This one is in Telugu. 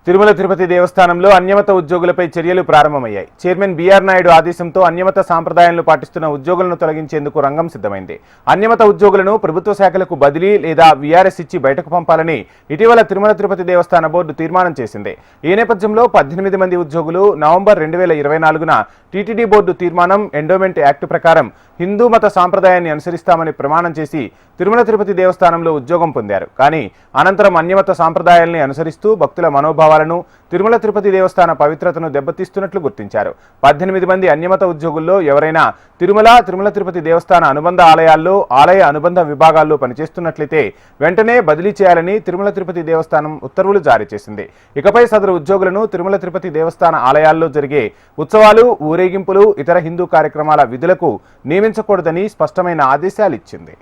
తిరుమల తిరుపతి దేవస్థానంలో అన్యమత ఉద్యోగులపై చర్యలు ప్రారంభమయ్యాయి. చైర్మన్ బీఆర్ నాయుడు ఆదేశంతో అన్యమత సాంప్రదాయాలను పాటిస్తున్న ఉద్యోగులను తొలగించేందుకు రంగం సిద్ధమైంది. అన్యమత ఉద్యోగులను ప్రభుత్వ శాఖలకు బదిలీ లేదా వీఆర్ఎస్ ఇచ్చి బయటకు పంపాలని ఇటీవల తిరుమల తిరుపతి దేవస్థాన బోర్డు తీర్మానం చేసింది. ఈ నేపథ్యంలో 18 మంది ఉద్యోగులు నవంబర్ 2024న టీటీడీ బోర్డు తీర్మానం ఎండోమెంట్ యాక్ట్ ప్రకారం హిందూ మత సాంప్రదాయాన్ని అనుసరిస్తామని ప్రమాణం చేసి తిరుమల తిరుపతి దేవస్థానంలో ఉద్యోగం పొందారు. కానీ అనంతరం అన్యమత సాంప్రదాయాల్ని అనుసరిస్తూ భక్తుల మనోభావాలను, తిరుమల తిరుపతి దేవస్థాన పవిత్రతను దెబ్బతీస్తున్నట్లు గుర్తించారు. 18 మంది అన్యమత ఉద్యోగుల్లో ఎవరైనా తిరుమల తిరుపతి దేవస్థాన అనుబంధ ఆలయాల్లో, ఆలయ అనుబంధ విభాగాల్లో పనిచేస్తున్నట్లయితే వెంటనే బదిలీ చేయాలని తిరుమల తిరుపతి దేవస్థానం ఉత్తర్వులు జారీ చేసింది. ఇకపై సదరు ఉద్యోగులను తిరుమల తిరుపతి దేవస్థాన ఆలయాల్లో జరిగే ఉత్సవాలు, ఊరేగింపులు, ఇతర హిందూ కార్యక్రమాల విధులకు నియమించకూడదని స్పష్టమైన ఆదేశాలు ఇచ్చింది.